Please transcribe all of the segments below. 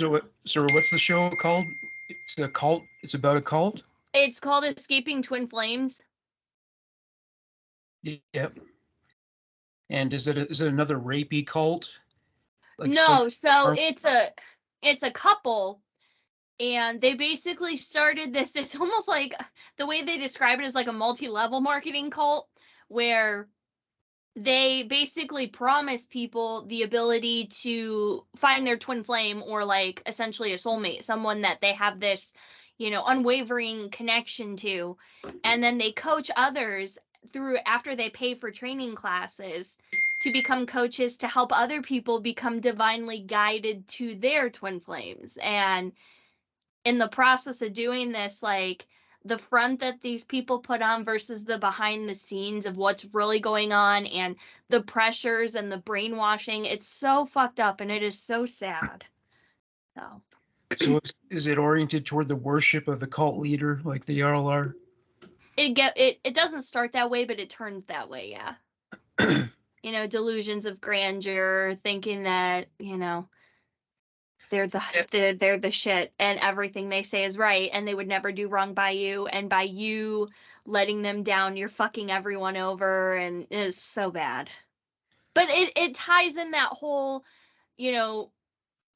So what's the show called? It's a cult. It's about a cult. It's called Escaping Twin Flames. Yep. And is it another rapey cult? Like some. No, so it's a couple, and they basically started this. It's almost like the way they describe it is like a multi-level marketing cult where they basically promise people the ability to find their twin flame, or like essentially a soulmate, someone that they have this, unwavering connection to. And then they coach others through, after they pay for training classes, to become coaches to help other people become divinely guided to their twin flames. And in the process of doing this, like, the front that these people put on versus the behind the scenes of what's really going on, and the pressures and the brainwashing, it's so fucked up, and it is so sad. So is it oriented toward the worship of the cult leader, like the all are? It doesn't start that way, but it turns that way, yeah. Delusions of grandeur, thinking that, they're the shit, and everything they say is right, and they would never do wrong by you, and by you letting them down, you're fucking everyone over, and it's so bad. But it ties in that whole,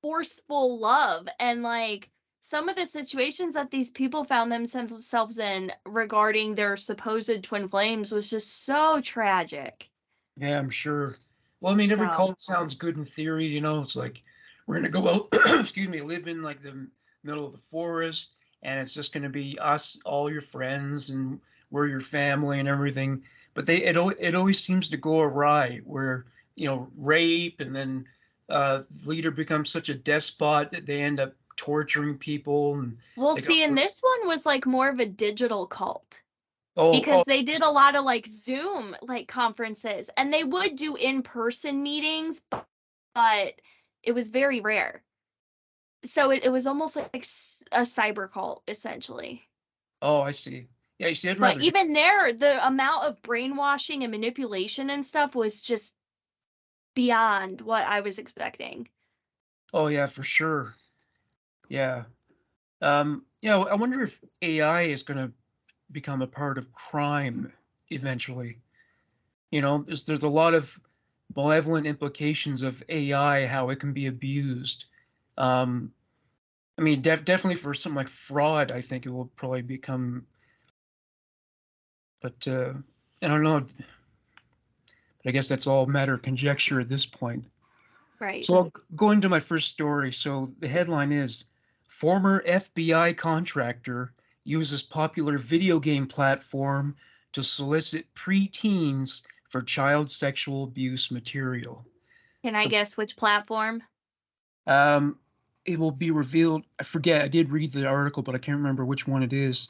forceful love, and like some of the situations that these people found themselves in regarding their supposed twin flames was just so tragic. Yeah, I'm sure. Well, I mean, every cult sounds good in theory. It's like we're gonna go out, excuse me, live in like the middle of the forest, and it's just gonna be us, all your friends, and we're your family and everything. But it always seems to go awry, where rape, and then the leader becomes such a despot that they end up torturing people. And well, see, and this one was like more of a digital cult. Because they did a lot of like Zoom like conferences, and they would do in-person meetings, but it was very rare. So it was almost like a cyber cult, essentially. Oh, I see. Yeah, you see, but even there, the amount of brainwashing and manipulation and stuff was just beyond what I was expecting. Oh yeah, for sure. Yeah. I wonder if AI is going to become a part of crime eventually. There's a lot of malevolent implications of AI, how it can be abused. I mean, definitely for something like fraud, I think it will probably become. But I don't know. But I guess that's all a matter of conjecture at this point. Right. So I'll go into my first story. So the headline is, former FBI contractor uses popular video game platform to solicit preteens for child sexual abuse material. Can I guess which platform? It will be revealed. I forget. I did read the article, but I can't remember which one it is.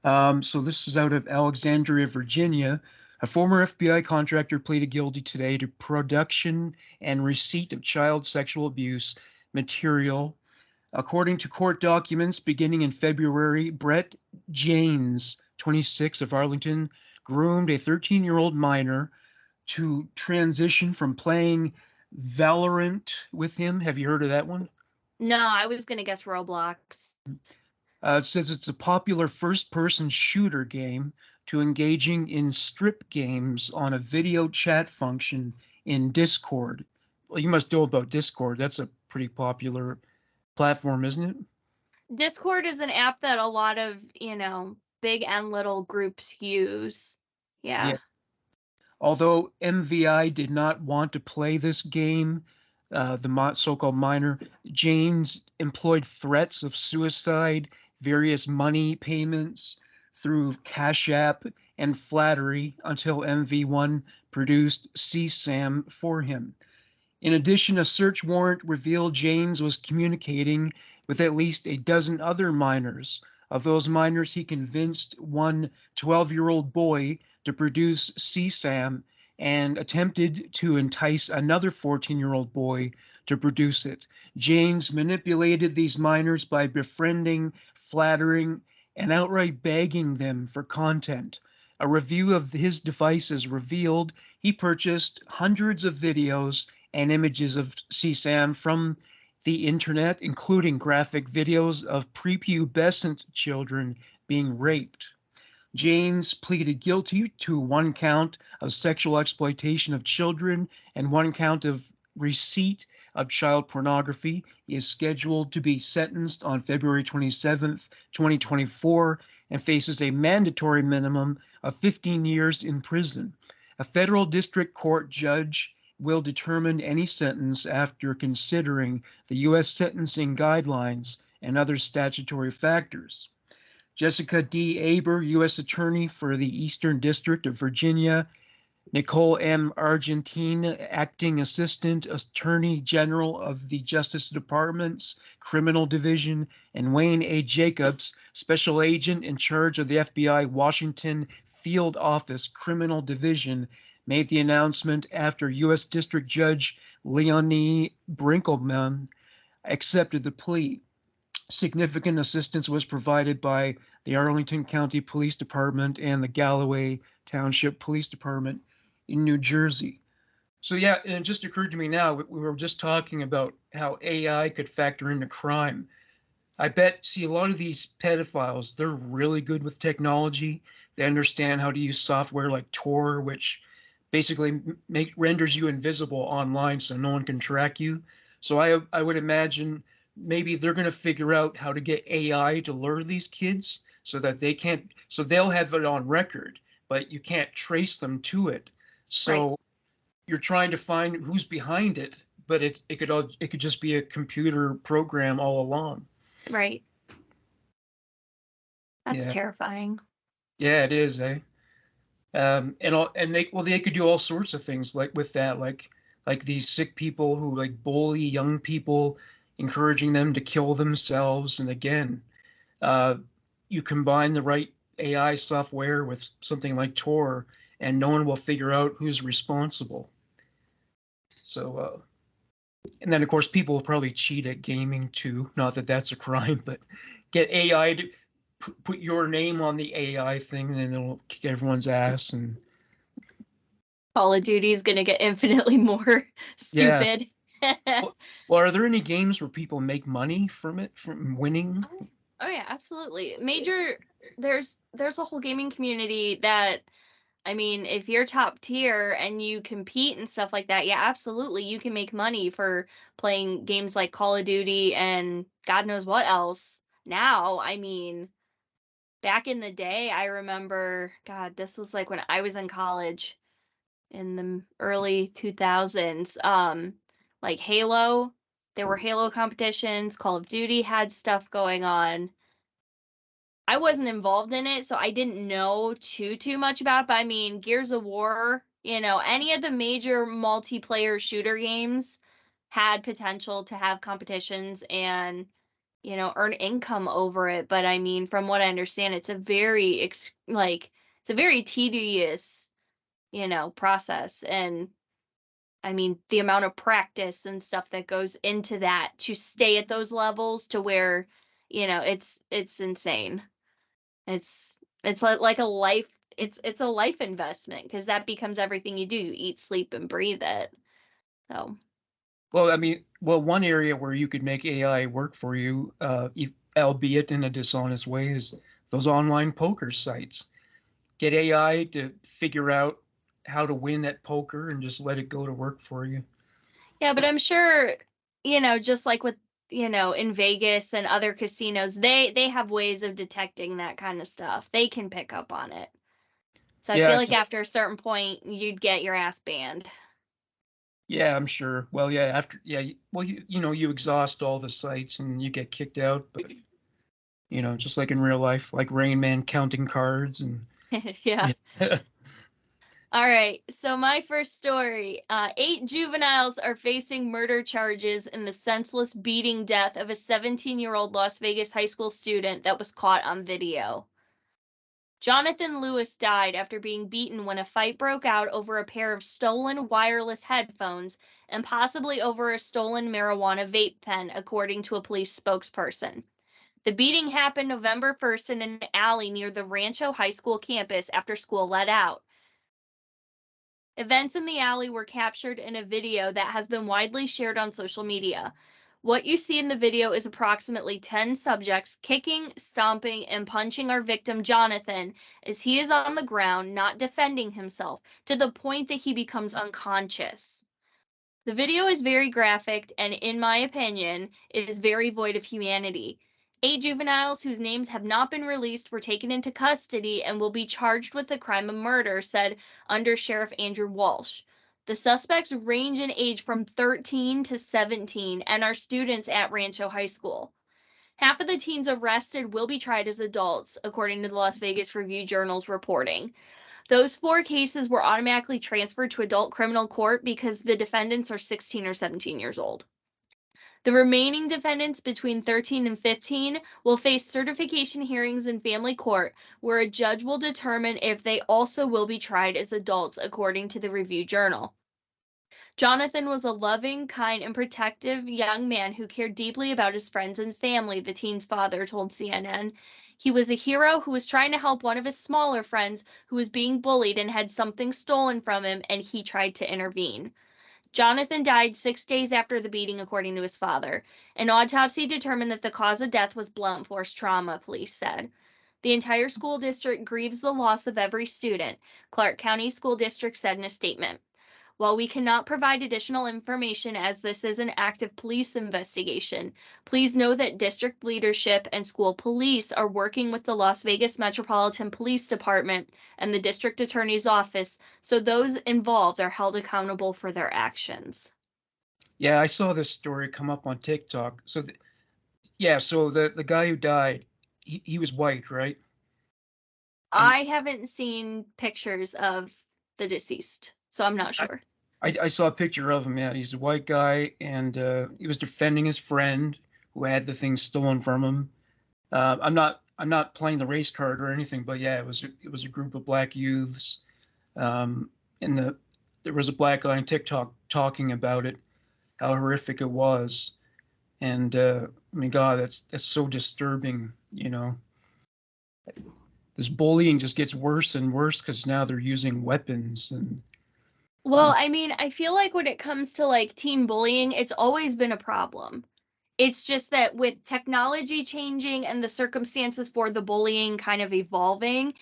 So this is out of Alexandria, Virginia. A former FBI contractor pleaded guilty today to production and receipt of child sexual abuse material. According to court documents, beginning in February, Brett Janes, 26, of Arlington, groomed a 13-year-old minor to transition from playing Valorant with him. Have you heard of that one? No, I was going to guess Roblox. It says it's a popular first-person shooter game, to engaging in strip games on a video chat function in Discord. Well, you must know about Discord. That's a pretty popular platform, isn't it? Discord is an app that a lot of, big and little groups use. Yeah. Although MVI did not want to play this game, the so-called minor, James employed threats of suicide, various money payments through Cash App, and flattery until MV1 produced CSAM for him. In addition, a search warrant revealed James was communicating with at least a dozen other minors. Of those minors, he convinced one 12-year-old boy to produce CSAM and attempted to entice another 14-year-old boy to produce it. James manipulated these minors by befriending, flattering, and outright begging them for content. A review of his devices revealed he purchased hundreds of videos and images of CSAM from the internet, including graphic videos of prepubescent children being raped. James pleaded guilty to one count of sexual exploitation of children and one count of receipt of child pornography. He is scheduled to be sentenced on February 27th, 2024, and faces a mandatory minimum of 15 years in prison. A federal district court judge will determine any sentence after considering the U.S. sentencing guidelines and other statutory factors. Jessica D. Aber, U.S. Attorney for the Eastern District of Virginia, Nicole M. Argentine, Acting Assistant Attorney General of the Justice Department's Criminal Division, and Wayne A. Jacobs, Special Agent in charge of the FBI Washington Field Office Criminal Division, made the announcement after U.S. District Judge Leonie Brinkleman accepted the plea. Significant assistance was provided by the Arlington County Police Department and the Galloway Township Police Department in New Jersey. So yeah, and it just occurred to me now, we were just talking about how AI could factor into crime. I bet, see, a lot of these pedophiles, they're really good with technology. They understand how to use software like Tor, which basically renders you invisible online so no one can track you. So I would imagine maybe they're going to figure out how to get AI to lure these kids so that they can't, so they'll have it on record, but you can't trace them to it. So Right. you're trying to find who's behind it, but it could just be a computer program all along. Right. That's Yeah, terrifying. yeah, it is, eh? They could do all sorts of things like with that, like these sick people who like bully young people, encouraging them to kill themselves. And again, you combine the right AI software with something like Tor, and no one will figure out who's responsible. So, and then of course people will probably cheat at gaming too. Not that that's a crime, but get AI to put your name on the AI thing, and then it'll kick everyone's ass. And Call of Duty is going to get infinitely more yeah. stupid. Well, are there any games where people make money from it, from winning? Oh yeah, absolutely. There's a whole gaming community that, I mean, if you're top tier and you compete and stuff like that, yeah, absolutely, you can make money for playing games like Call of Duty and God knows what else. Now, I mean, back in the day, I remember, God, this was like when I was in college in the early 2000s. Like Halo, there were Halo competitions, Call of Duty had stuff going on. I wasn't involved in it, so I didn't know too much about it, but I mean, Gears of War, any of the major multiplayer shooter games had potential to have competitions and, earn income over it. But I mean, from what I understand, it's a very it's a very tedious, process. And I mean, the amount of practice and stuff that goes into that to stay at those levels to where, it's insane. It's like a life, it's a life investment because that becomes everything you do. You eat, sleep, and breathe it. So, Well, I mean, well, one area where you could make AI work for you, albeit in a dishonest way, is those online poker sites. Get AI to figure out how to win at poker and just let it go to work for you. yeah, but I'm sure, just like with, in Vegas and other casinos, they have ways of detecting that kind of stuff. They can pick up on it. So I feel Yeah, like after a certain point, you'd get your ass banned. yeah, I'm sure. Well, yeah, well, you exhaust all the sites and you get kicked out, but just like in real life, like Rain Man counting cards and Yeah. yeah. All right. So my first story, 8 juveniles are facing murder charges in the senseless beating death of a 17-year-old Las Vegas high school student that was caught on video. Jonathan Lewis died after being beaten when a fight broke out over a pair of stolen wireless headphones and possibly over a stolen marijuana vape pen, according to a police spokesperson. The beating happened November 1st in an alley near the Rancho High School campus after school let out. Events in the alley were captured in a video that has been widely shared on social media. What you see in the video is approximately 10 subjects kicking, stomping, and punching our victim Jonathan as he is on the ground, not defending himself, to the point that he becomes unconscious. The video is very graphic and, in my opinion, it is very void of humanity. 8 juveniles whose names have not been released were taken into custody and will be charged with the crime of murder, said Under Sheriff Andrew Walsh. The suspects range in age from 13 to 17 and are students at Rancho High School. Half of the teens arrested will be tried as adults, according to the Las Vegas Review-Journal's reporting. Those 4 cases were automatically transferred to adult criminal court because the defendants are 16 or 17 years old. The remaining defendants between 13 and 15 will face certification hearings in family court, where a judge will determine if they also will be tried as adults, according to the Review-Journal. Jonathan was a loving, kind, and protective young man who cared deeply about his friends and family, the teen's father told CNN. He was a hero who was trying to help one of his smaller friends who was being bullied and had something stolen from him, and he tried to intervene. Jonathan died 6 days after the beating, according to his father. An autopsy determined that the cause of death was blunt force trauma, police said. The entire school district grieves the loss of every student, Clark County School District said in a statement. While we cannot provide additional information as this is an active police investigation, please know that district leadership and school police are working with the Las Vegas Metropolitan Police Department and the district attorney's office, so those involved are held accountable for their actions. Yeah, I saw this story come up on TikTok. So, the guy who died, he was white, right? I haven't seen pictures of the deceased, so I'm not sure. I saw a picture of him. Yeah, he's a white guy, and he was defending his friend who had the thing stolen from him. I'm not playing the race card or anything, but yeah, it was a group of black youths, and there was a black guy on TikTok talking about it, how horrific it was, and I mean, God, that's so disturbing. This bullying just gets worse and worse because now they're using weapons and. Well, I mean, I feel like when it comes to like teen bullying, it's always been a problem. It's just that with technology changing and the circumstances for the bullying kind of evolving,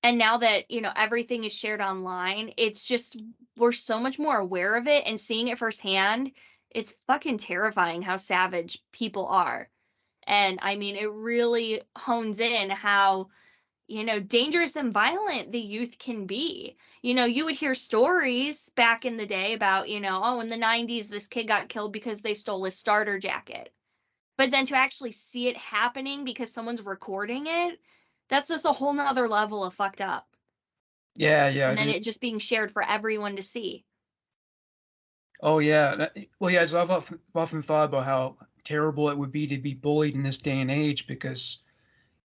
and now that, everything is shared online, it's just we're so much more aware of it and seeing it firsthand. It's fucking terrifying how savage people are. And I mean, it really hones in how dangerous and violent the youth can be. You would hear stories back in the day about, oh, in the 90s, this kid got killed because they stole his starter jacket. But then to actually see it happening because someone's recording it, that's just a whole nother level of fucked up. Yeah. And then it just being shared for everyone to see. Oh, yeah. Well, yeah, so I've often thought about how terrible it would be to be bullied in this day and age because,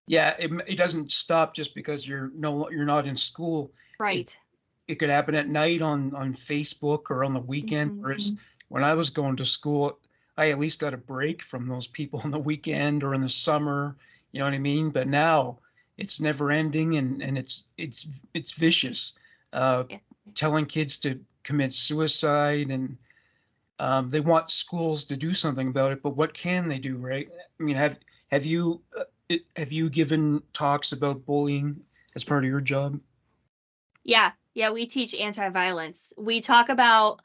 yeah, it doesn't stop just because you're not in school. Right. It could happen at night on Facebook or on the weekend. Mm-hmm. Whereas when I was going to school, I at least got a break from those people on the weekend or in the summer. You know what I mean? But now it's never ending and it's vicious. Yeah. Telling kids to commit suicide and they want schools to do something about it, but what can they do, right? I mean, have you given talks about bullying as part of your job? Yeah, we teach anti-violence. We talk about,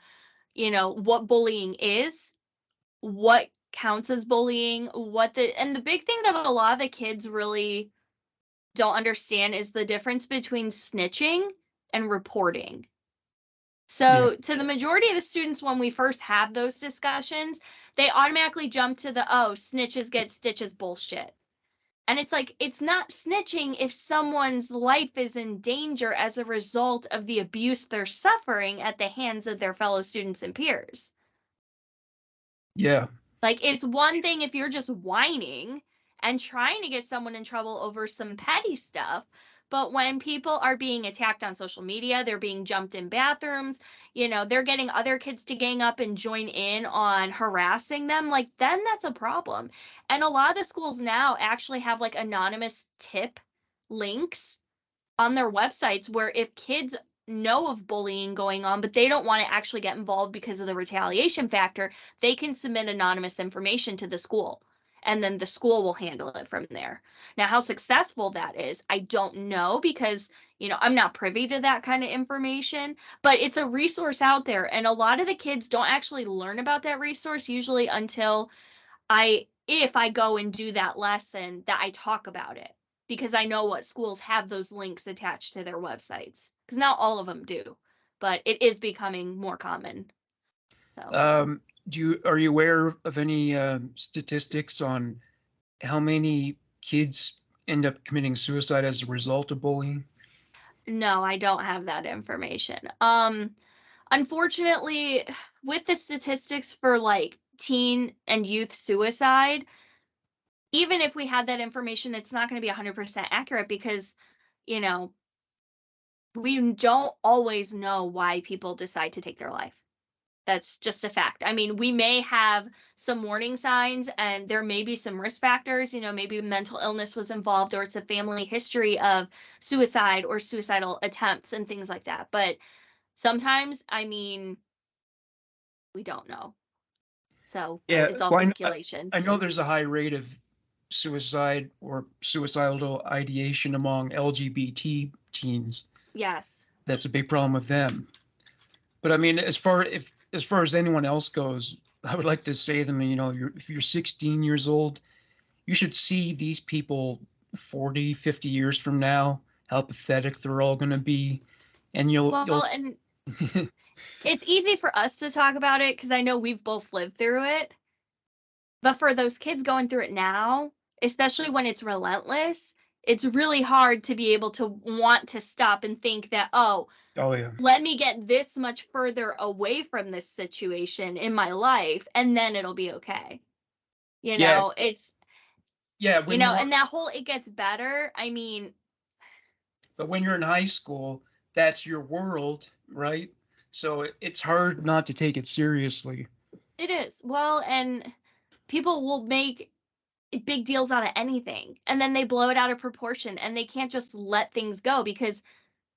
what bullying is, what counts as bullying, and the big thing that a lot of the kids really don't understand is the difference between snitching and reporting. So Yeah. to the majority of the students, when we first have those discussions, they automatically jump to the, oh, snitches get stitches bullshit. And it's like, it's not snitching if someone's life is in danger as a result of the abuse they're suffering at the hands of their fellow students and peers. Yeah. Like, it's one thing if you're just whining and trying to get someone in trouble over some petty stuff. But when people are being attacked on social media, they're being jumped in bathrooms, they're getting other kids to gang up and join in on harassing them, like, then that's a problem. And a lot of the schools now actually have like anonymous tip links on their websites where if kids know of bullying going on, but they don't want to actually get involved because of the retaliation factor, they can submit anonymous information to the school, and then the school will handle it from there. Now, how successful that is, I don't know, because, I'm not privy to that kind of information, but it's a resource out there. And a lot of the kids don't actually learn about that resource usually until if I go and do that lesson that I talk about it, because I know what schools have those links attached to their websites, because not all of them do, but it is becoming more common. So Are you aware of any statistics on how many kids end up committing suicide as a result of bullying? no, I don't have that information. Unfortunately, with the statistics for like teen and youth suicide, even if we had that information, it's not going to be 100% accurate, because, you know, we don't always know why people decide to take their life. That's just a fact. I mean, we may have some warning signs, and there may be some risk factors, maybe mental illness was involved, or it's a family history of suicide or suicidal attempts and things like that. But sometimes, I mean, we don't know. So Yeah, it's all well, speculation. I know there's a high rate of suicide or suicidal ideation among LGBT teens. Yes. That's a big problem with them. But I mean, as far as anyone else goes, I would like to say to them, if you're 16 years old, you should see these people 40, 50 years from now, how pathetic they're all going to be, and Well, and it's easy for us to talk about it because I know we've both lived through it. But for those kids going through it now, especially when it's relentless, it's really hard to be able to want to stop and think that, oh, oh yeah, let me get this much further away from this situation in my life, and then it'll be okay. yeah, It's, yeah. and that whole it gets better. I mean, But when you're in high school, that's your world, right? So it's hard not to take it seriously. it is. Well, and people will make big deals out of anything, and then they blow it out of proportion, and they can't just let things go because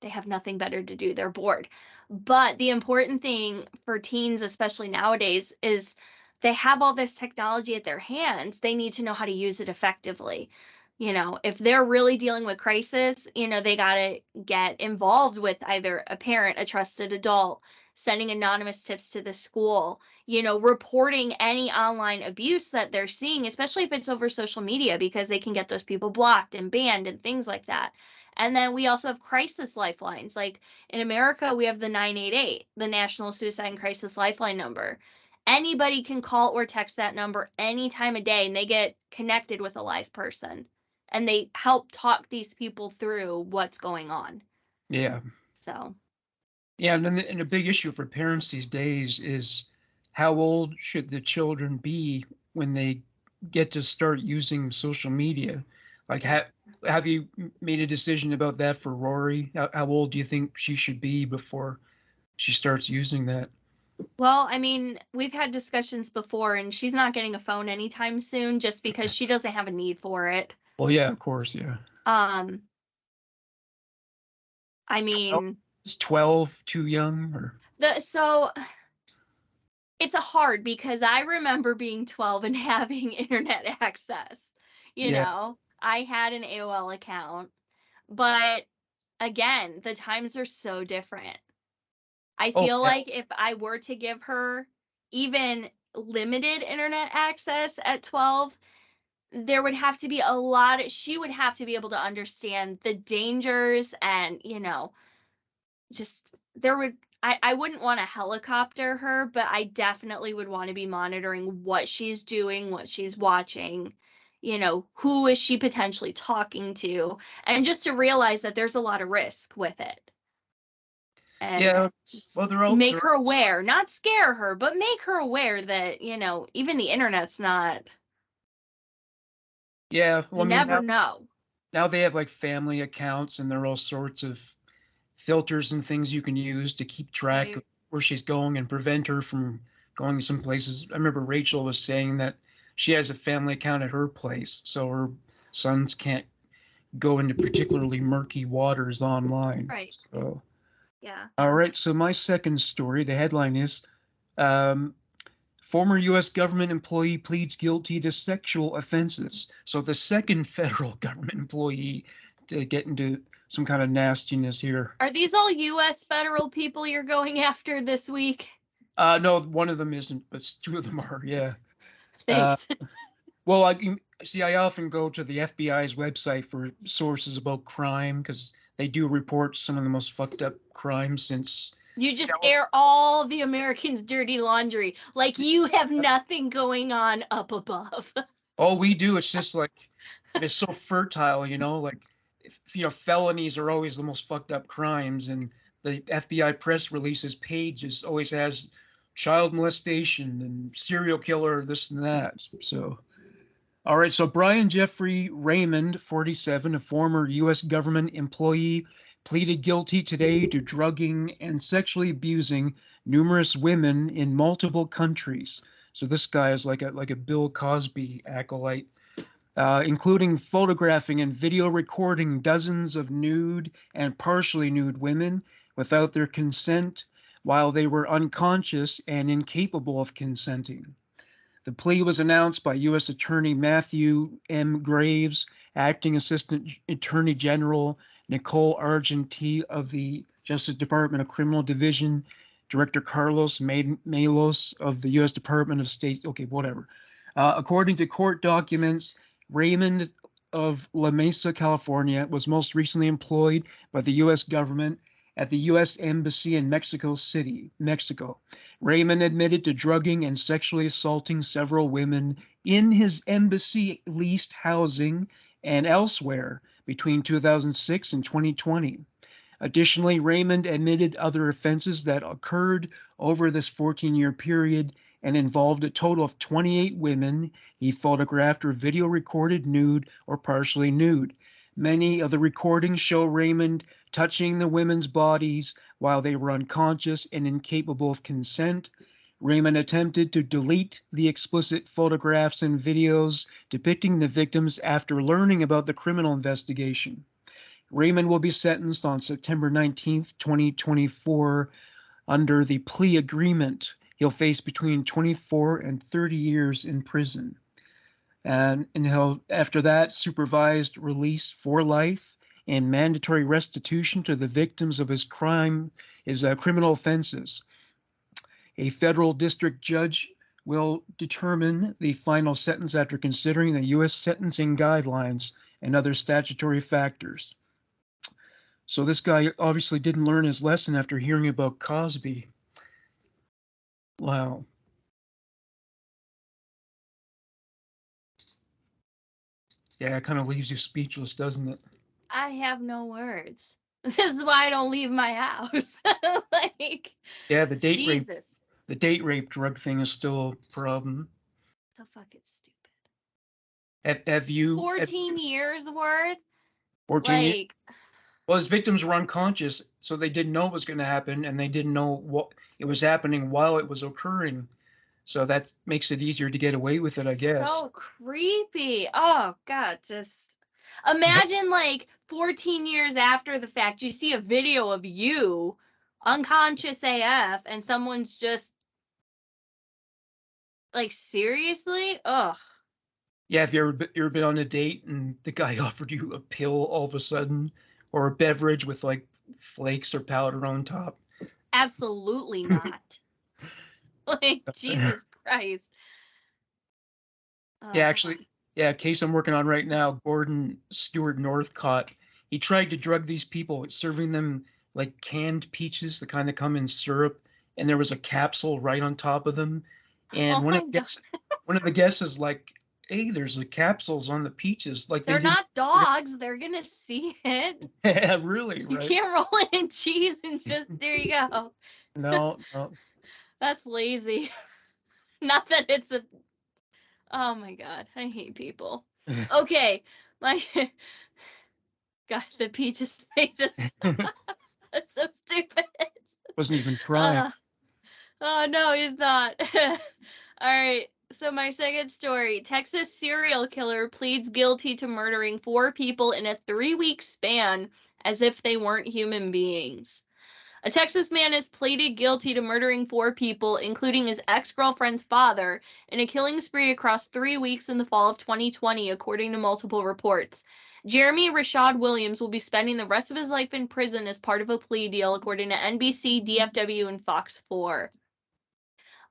they have nothing better to do. They're bored. But the important thing for teens, especially nowadays, is they have all this technology at their hands. They need to know how to use it effectively. If they're really dealing with crisis, they got to get involved with either a parent, a trusted adult, sending anonymous tips to the school, reporting any online abuse that they're seeing, especially if it's over social media, because they can get those people blocked and banned and things like that. And then we also have crisis lifelines. Like in America, we have the 988, the National Suicide and Crisis Lifeline number. Anybody can call or text that number any time of day, and they get connected with a live person. And they help talk these people through what's going on. Yeah. So. Yeah, and a big issue for parents these days is how old should the children be when they get to start using social media? Like, have you made a decision about that for Rory? How old do you think she should be before she starts using that? Well, I mean, we've had discussions before, and she's not getting a phone anytime soon just because she doesn't have a need for it. Well, yeah, of course, yeah. I mean, is 12 too young, or? So it's a hard, because I remember being 12 and having internet access. Yeah. I had an AOL account, but again, the times are so different. I Oh, feel yeah. like if I were to give her even limited internet access at 12, there would have to be she would have to be able to understand the dangers, and, just there would I wouldn't want to helicopter her, but I definitely would want to be monitoring what she's doing, what she's watching, who is she potentially talking to, and just to realize that there's a lot of risk with it. And Yeah. just Well, make her aware, not scare her, but make her aware that, even the internet's not, yeah. Well, you I mean, never know. now they have like family accounts, and there are all sorts of filters and things you can use to keep track of Right. where she's going and prevent her from going some places. I remember Rachel was saying that she has a family account at her place, so her sons can't go into particularly murky waters online. Right. So Yeah. All right, so my second story, the headline is um, former U.S. government employee pleads guilty to sexual offenses. So the second federal government employee to get into some kind of nastiness here. Are these all U.S. federal people you're going after this week? No, one of them isn't, but two of them are, yeah. Thanks. Well, I often go to the FBI's website for sources about crime because they do report some of the most fucked up crimes since. You just air all the Americans' dirty laundry, like you have nothing going on up above. All we do, it's just like it's so fertile, like felonies are always the most fucked up crimes, and the FBI press releases pages always has child molestation and serial killer, this and that. So, all right, so Brian Jeffrey Raymond, 47, a former U.S. government employee, pleaded guilty today to drugging and sexually abusing numerous women in multiple countries. So this guy is like a Bill Cosby acolyte, including photographing and video recording dozens of nude and partially nude women without their consent while they were unconscious and incapable of consenting. The plea was announced by U.S. Attorney Matthew M. Graves, Acting Assistant Attorney General Nicole Argenti of the Justice Department of Criminal Division, Director Carlos Melos of the U.S. Department of State. Okay, whatever. According to court documents, Raymond of La Mesa, California, was most recently employed by the U.S. government at the U.S. Embassy in Mexico City, Mexico. Raymond admitted to drugging and sexually assaulting several women in his embassy-leased housing and elsewhere between 2006 and 2020. Additionally, Raymond admitted other offenses that occurred over this 14-year period and involved a total of 28 women he photographed or video recorded nude or partially nude. Many of the recordings show Raymond touching the women's bodies while they were unconscious and incapable of consent. Raymond attempted to delete the explicit photographs and videos depicting the victims after learning about the criminal investigation. Raymond will be sentenced on September 19th, 2024 under the plea agreement. He'll face between 24 and 30 years in prison. And he'll, after that, supervised release for life and mandatory restitution to the victims of his criminal offenses. A federal district judge will determine the final sentence after considering the U.S. sentencing guidelines and other statutory factors. So this guy obviously didn't learn his lesson after hearing about Cosby. Wow. Yeah, it kind of leaves you speechless, doesn't it? I have no words. This is why I don't leave my house. Like, yeah, the date rape drug thing is still a problem. So fucking stupid. Have you 14 years worth? 14 years? Well, his victims were unconscious, so they didn't know it was going to happen, and they didn't know what it was happening while it was occurring. So that makes it easier to get away with it, I guess. So creepy. Oh, God, just imagine like 14 years after the fact, you see a video of you unconscious AF, and someone's just like, seriously? Ugh. Yeah, have you ever been on a date and the guy offered you a pill all of a sudden, or a beverage with like flakes or powder on top? Absolutely not. Like, Jesus Christ. Yeah, actually, a case I'm working on right now, Gordon Stewart Northcott. He tried to drug these people, serving them like canned peaches, the kind that come in syrup, and there was a capsule right on top of them. And one of the guests is like, "Hey, there's the capsules on the peaches." Like they're not dogs; they're gonna see it. Yeah, really. Right? You can't roll it in cheese and just there you go. No. That's lazy. Not that it's a. Oh my God, I hate people. Okay, my. God, the peaches faces. That's so stupid. Wasn't even trying. Oh no, he's not. All right. So my second story, Texas serial killer pleads guilty to murdering 4 people in a 3-week span as if they weren't human beings. A Texas man has pleaded guilty to murdering 4 people, including his ex-girlfriend's father, in a killing spree across 3 weeks in the fall of 2020, according to multiple reports. Jeremy Rashad Williams will be spending the rest of his life in prison as part of a plea deal, according to NBC, DFW, and Fox 4.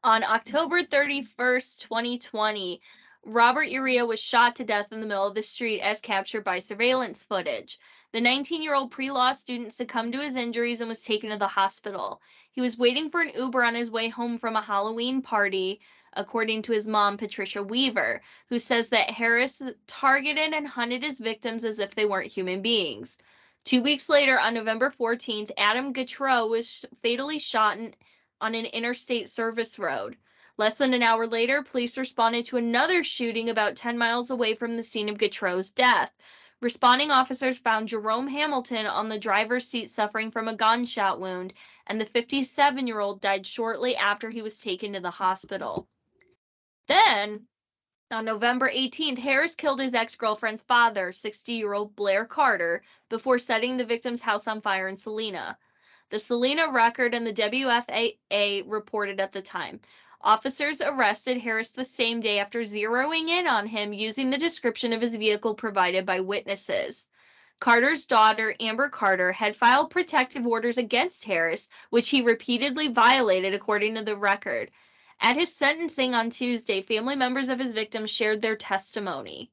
On October 31st, 2020, Robert Urea was shot to death in the middle of the street as captured by surveillance footage. The 19-year-old pre-law student succumbed to his injuries and was taken to the hospital. He was waiting for an Uber on his way home from a Halloween party, according to his mom, Patricia Weaver, who says that Harris targeted and hunted his victims as if they weren't human beings. 2 weeks later, on November 14th, Adam Gautreaux was fatally shot on an interstate service road. Less than an hour later, police responded to another shooting about 10 miles away from the scene of Gautreaux's death. Responding officers found Jerome Hamilton on the driver's seat suffering from a gunshot wound, and the 57-year-old died shortly after he was taken to the hospital. Then, on November 18th, Harris killed his ex-girlfriend's father, 60-year-old Blair Carter, before setting the victim's house on fire in Salina. The Salina Record and the WFAA reported at the time. Officers arrested Harris the same day after zeroing in on him using the description of his vehicle provided by witnesses. Carter's daughter, Amber Carter, had filed protective orders against Harris, which he repeatedly violated, according to the record. At his sentencing on Tuesday, family members of his victims shared their testimony.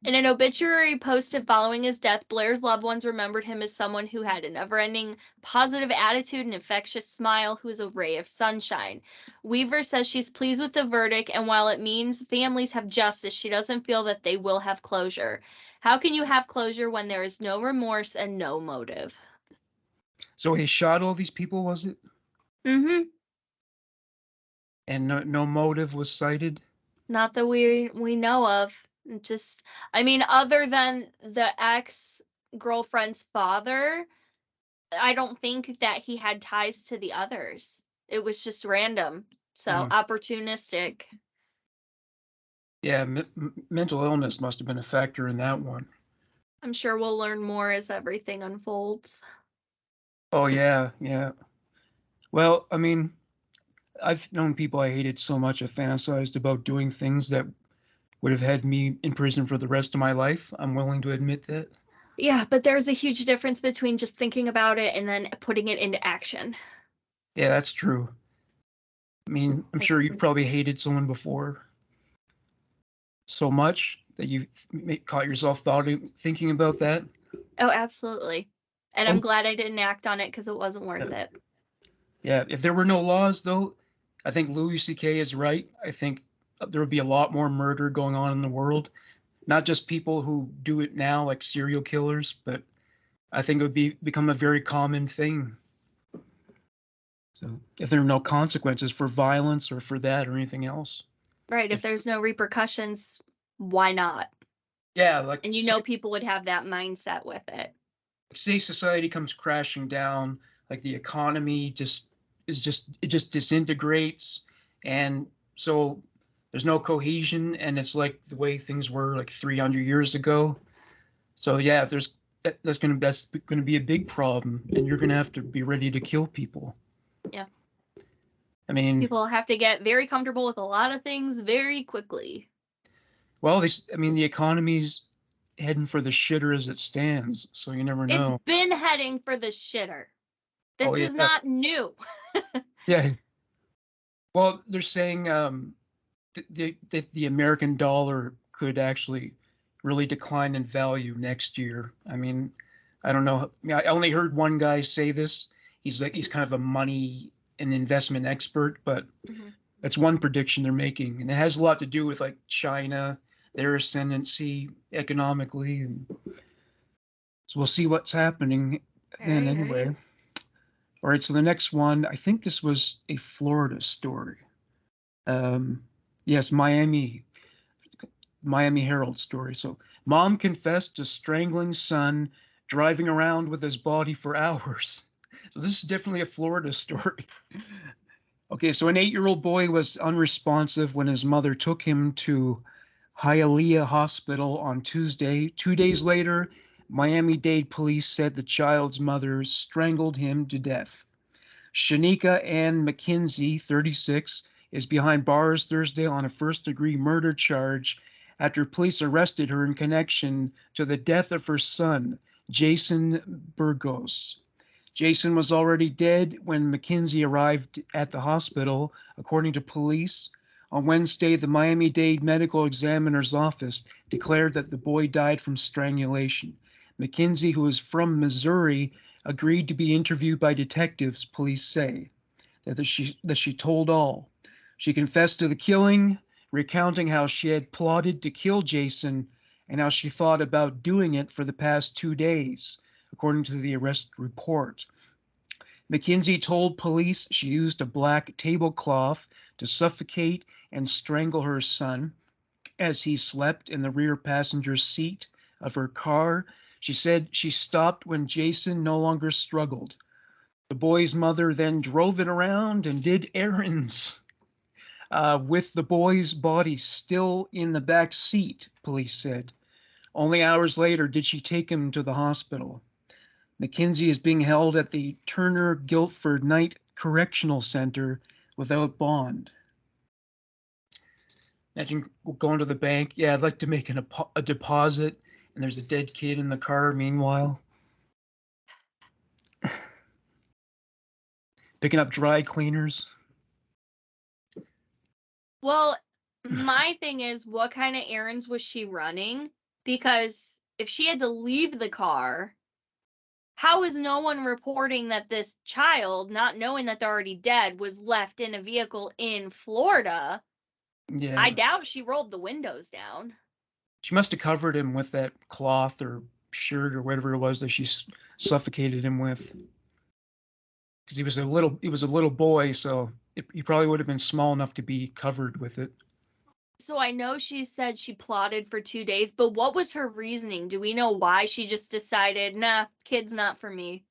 In an obituary posted following his death, Blair's loved ones remembered him as someone who had a never-ending positive attitude and infectious smile, who was a ray of sunshine. Weaver says she's pleased with the verdict, and while it means families have justice, she doesn't feel that they will have closure. How can you have closure when there is no remorse and no motive? So he shot all these people, was it? Mm-hmm. And no motive was cited? Not that we know of. Just, I mean, other than the ex-girlfriend's father, I don't think that he had ties to the others. It was just random. So opportunistic. Yeah, mental illness must have been a factor in that one. I'm sure we'll learn more as everything unfolds. Oh, yeah. Well, I mean, I've known people I hated so much I fantasized about doing things that would have had me in prison for the rest of my life. I'm willing to admit that. Yeah, but there's a huge difference between just thinking about it and then putting it into action. Yeah, that's true. I mean, I'm sure you probably hated someone before so much that you caught yourself thinking about that. Oh, absolutely. And I'm glad I didn't act on it because it wasn't worth it. Yeah, if there were no laws, though, I think Louis C.K. is right. I think there would be a lot more murder going on in the world. Not just people who do it now, like serial killers, but I think it would become a very common thing. So if there are no consequences for violence or for that or anything else. Right, if there's no repercussions, why not? Yeah, like, and you know, people would have that mindset with it. Say society comes crashing down, like the economy just disintegrates, and so there's no cohesion, and it's like the way things were like 300 years ago. So yeah, that's going to be a big problem, and you're going to have to be ready to kill people. Yeah. I mean, people have to get very comfortable with a lot of things very quickly. Well, the economy's heading for the shitter as it stands, so you never know. It's been heading for the shitter. This is not new. Yeah. Well, they're saying the American dollar could actually really decline in value next year. I mean, I don't know. I only heard one guy say this. He's kind of a money and investment expert, but that's one prediction they're making, and it has a lot to do with like China, their ascendancy economically, and so we'll see what's happening then anyway. All right, so the next one, I think this was a Florida story. Yes, Miami Herald story. So mom confessed to strangling son driving around with his body for hours. So this is definitely a Florida story. Okay, so an 8-year-old boy was unresponsive when his mother took him to Hialeah Hospital on Tuesday. 2 days later, Miami-Dade police said the child's mother strangled him to death. Shanika Ann McKenzie, 36, is behind bars Thursday on a first-degree murder charge after police arrested her in connection to the death of her son, Jason Burgos. Jason was already dead when McKenzie arrived at the hospital, according to police. On Wednesday, the Miami-Dade Medical Examiner's Office declared that the boy died from strangulation. McKenzie, who is from Missouri, agreed to be interviewed by detectives, police say, that she told all. She confessed to the killing, recounting how she had plotted to kill Jason and how she thought about doing it for the past 2 days, according to the arrest report. McKenzie told police she used a black tablecloth to suffocate and strangle her son as he slept in the rear passenger seat of her car. She said she stopped when Jason no longer struggled. The boy's mother then drove it around and did errands with the boy's body still in the back seat, police said. Only hours later did she take him to the hospital. McKenzie is being held at the Turner Guilford Night Correctional Center without bond. Imagine going to the bank. Yeah, I'd like to make a deposit, and there's a dead kid in the car meanwhile. Picking up dry cleaners. Well, my thing is, what kind of errands was she running? Because if she had to leave the car, how is no one reporting that this child, not knowing that they're already dead, was left in a vehicle in Florida? Yeah. I doubt she rolled the windows down. She must have covered him with that cloth or shirt or whatever it was that she suffocated him with. Because he was a little boy, so he probably would have been small enough to be covered with it. So I know she said she plotted for 2 days, but what was her reasoning? Do we know why she just decided, nah, kid's not for me?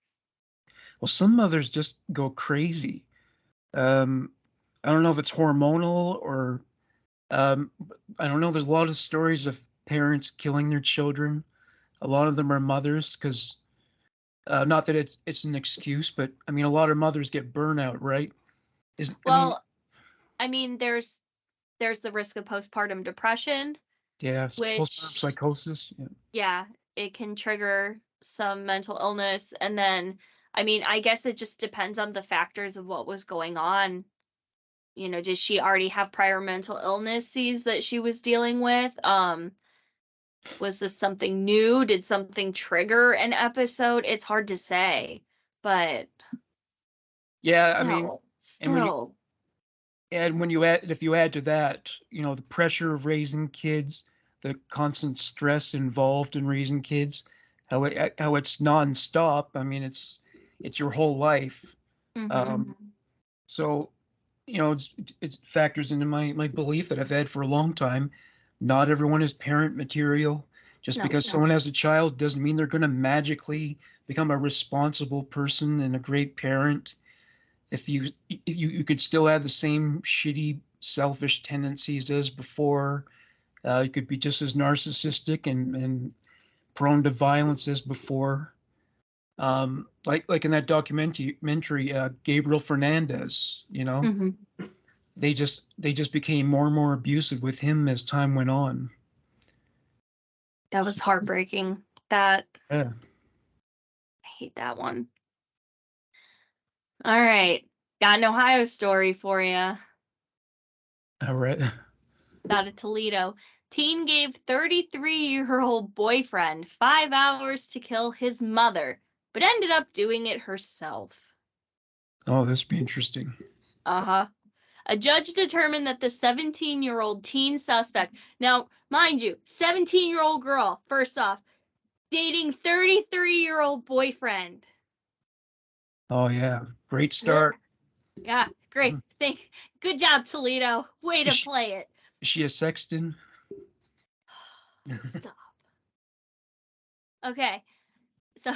Well, some mothers just go crazy. I don't know if it's hormonal or I don't know. There's a lot of stories of parents killing their children. A lot of them are mothers because not that it's an excuse, but I mean a lot of mothers get burnout, right? I mean there's the risk of postpartum depression. Yeah, which postpartum psychosis. Yeah, it can trigger some mental illness, and then I mean I guess it just depends on the factors of what was going on. You know, did she already have prior mental illnesses that she was dealing with? Was this something new? Did something trigger an episode? It's hard to say, but yeah, still, I mean, if you add to that, you know, the pressure of raising kids, the constant stress involved in raising kids, how it's nonstop. I mean, it's your whole life. Mm-hmm. So, you know, it factors into my belief that I've had for a long time. Not everyone is parent material. Just because someone has a child doesn't mean they're going to magically become a responsible person and a great parent. If you could still have the same shitty, selfish tendencies as before. You could be just as narcissistic and prone to violence as before. Like in that documentary, Gabriel Fernandez, you know, Mm-hmm. they just became more and more abusive with him as time went on. That was heartbreaking. Yeah. I hate that one. All right. Got an Ohio story for you. All right. Out of Toledo. Teen gave 33-year-old boyfriend 5 hours to kill his mother, but ended up doing it herself. Oh, this would be interesting. Uh-huh. A judge determined that the 17-year-old teen suspect, now, mind you, 17-year-old girl, first off, dating 33-year-old boyfriend. Oh, yeah. Great start. Yeah, great. Good job, Toledo. Way to play it. Is she a sexton? Stop. Okay. So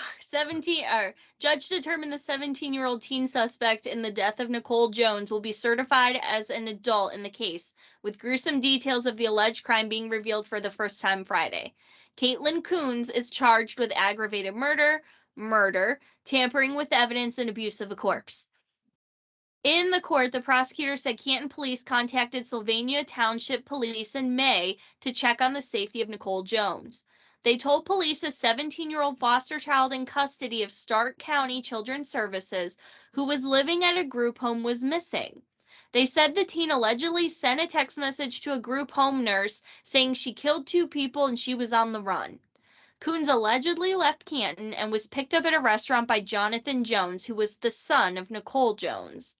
judge determined the 17-year-old teen suspect in the death of Nicole Jones will be certified as an adult in the case, with gruesome details of the alleged crime being revealed for the first time Friday. Caitlin Coons is charged with aggravated murder, tampering with evidence, and abuse of a corpse. In the court, the prosecutor said Canton police contacted Sylvania Township Police in May to check on the safety of Nicole Jones. They told police a 17-year-old foster child in custody of Stark County Children's Services who was living at a group home was missing. They said the teen allegedly sent a text message to a group home nurse saying she killed 2 people and she was on the run. Coons allegedly left Canton and was picked up at a restaurant by Jonathan Jones, who was the son of Nicole Jones.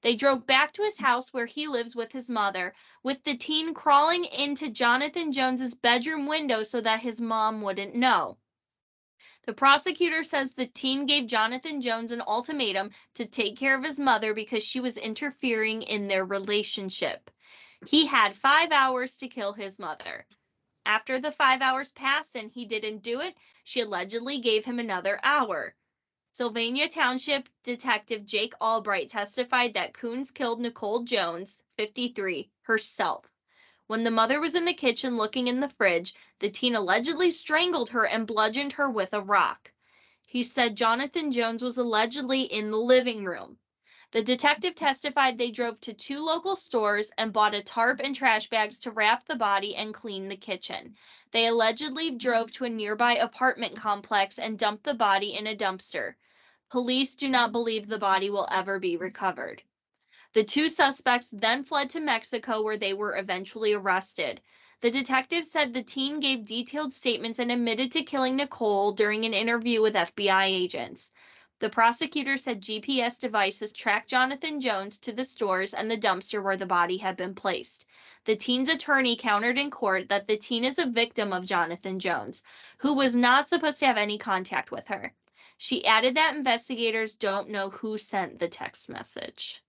They drove back to his house where he lives with his mother, with the teen crawling into Jonathan Jones's bedroom window so that his mom wouldn't know. The prosecutor says the teen gave Jonathan Jones an ultimatum to take care of his mother because she was interfering in their relationship. He had 5 hours to kill his mother. After the 5 hours passed and he didn't do it, she allegedly gave him another hour. Sylvania Township Detective Jake Albright testified that Coons killed Nicole Jones, 53, herself. When the mother was in the kitchen looking in the fridge, the teen allegedly strangled her and bludgeoned her with a rock. He said Jonathan Jones was allegedly in the living room. The detective testified they drove to 2 local stores and bought a tarp and trash bags to wrap the body and clean the kitchen. They allegedly drove to a nearby apartment complex and dumped the body in a dumpster. Police do not believe the body will ever be recovered. The 2 suspects then fled to Mexico, where they were eventually arrested. The detective said the teen gave detailed statements and admitted to killing Nicole during an interview with FBI agents. The prosecutor said GPS devices tracked Jonathan Jones to the stores and the dumpster where the body had been placed. The teen's attorney countered in court that the teen is a victim of Jonathan Jones, who was not supposed to have any contact with her. She added that investigators don't know who sent the text message.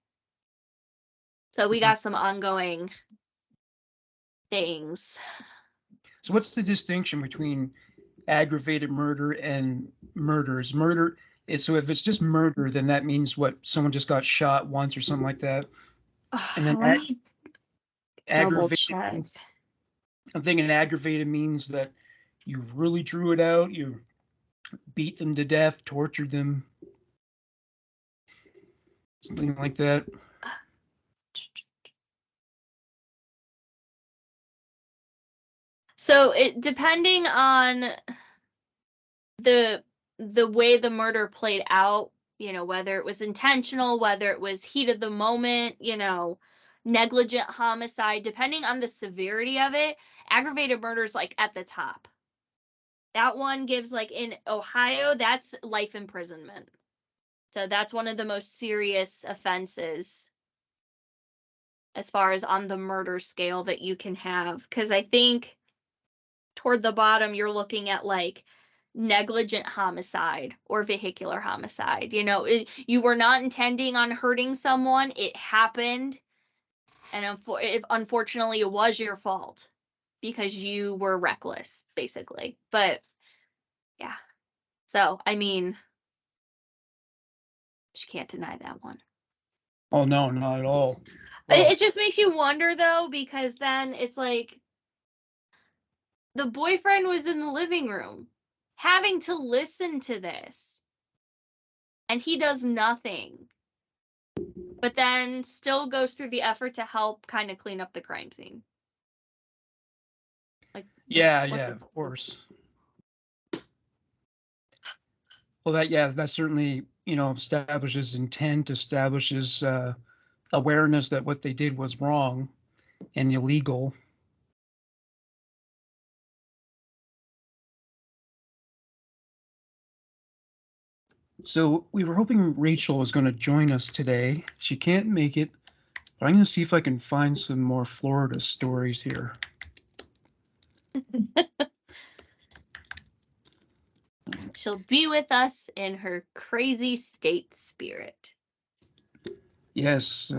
So we got some ongoing things. So what's the distinction between aggravated murder and murders? Murder is, so if it's just murder, then that means what, someone just got shot once or something like that. And then Let me double check. I'm thinking aggravated means that you really drew it out, you beat them to death, tortured them, something like that. So it, depending on the way the murder played out, you know, whether it was intentional, whether it was heat of the moment, you know, negligent homicide, depending on the severity of it, aggravated murder is like at the top. That one gives, like in Ohio, that's life imprisonment. So that's one of the most serious offenses as far as on the murder scale that you can have. Because I think toward the bottom, you're looking at like negligent homicide or vehicular homicide. You know, you were not intending on hurting someone. It happened. And unfortunately, it was your fault because you were reckless, basically. But yeah. So, I mean, you can't deny that one. Oh, no, not at all. Well, it just makes you wonder, though, because then it's like the boyfriend was in the living room having to listen to this, and he does nothing, but then still goes through the effort to help kind of clean up the crime scene. Like, yeah, of course. Well, that certainly, you know, establishes intent, establishes awareness that what they did was wrong and illegal. So we were hoping Rachel was going to join us today. She can't make it, but I'm going to see if I can find some more Florida stories here. She'll be with us in her crazy state spirit. Yes.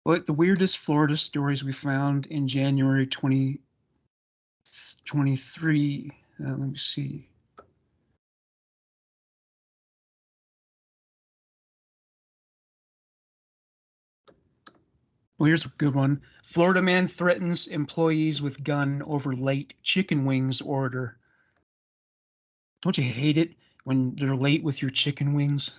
What the weirdest Florida stories we found in January 2023. Let me see. Well, here's a good one. Florida man threatens employees with gun over late chicken wings order. Don't you hate it when they're late with your chicken wings?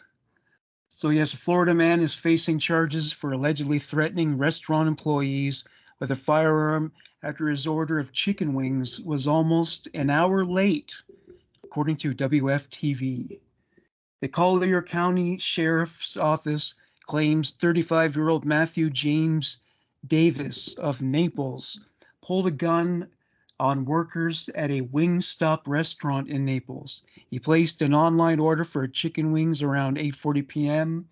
So yes, a Florida man is facing charges for allegedly threatening restaurant employees with a firearm after his order of chicken wings was almost an hour late, according to WFTV. The Collier County Sheriff's Office claims 35-year-old Matthew James Davis of Naples pulled a gun on workers at a Wingstop restaurant in Naples. He placed an online order for chicken wings around 8:40 p.m.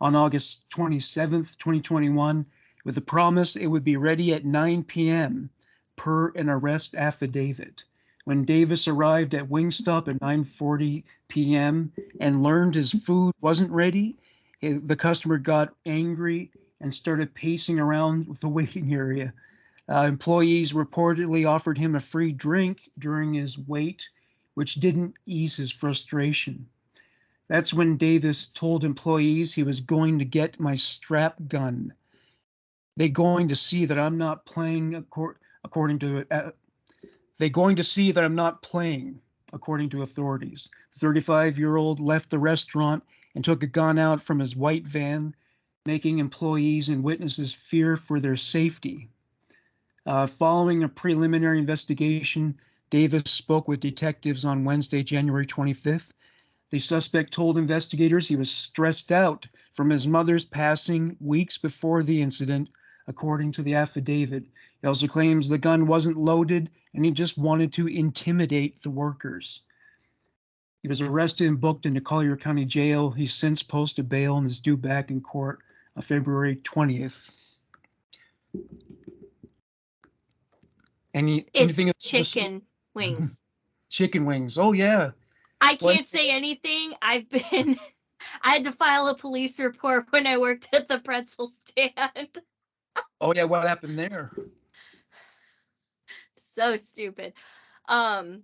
on August 27th, 2021, with the promise it would be ready at 9 p.m. per an arrest affidavit. When Davis arrived at Wingstop at 9:40 p.m. and learned his food wasn't ready, the customer got angry and started pacing around the waiting area. Employees reportedly offered him a free drink during his wait, which didn't ease his frustration. That's when Davis told employees he was going to get my strap gun. They going to see that I'm not playing according to they going to see that I'm not playing, according to authorities. The 35-year-old left the restaurant and took a gun out from his white van, making employees and witnesses fear for their safety. Following a preliminary investigation, Davis spoke with detectives on Wednesday, January 25th. The suspect told investigators he was stressed out from his mother's passing weeks before the incident, according to the affidavit. He also claims the gun wasn't loaded and he just wanted to intimidate the workers. He was arrested and booked into Collier County Jail. He's since posted bail and is due back in court on February 20th. Anything It's chicken wings. Chicken wings. Oh yeah. I can't say anything. I had to file a police report when I worked at the pretzel stand. Oh yeah, what happened there? So stupid. A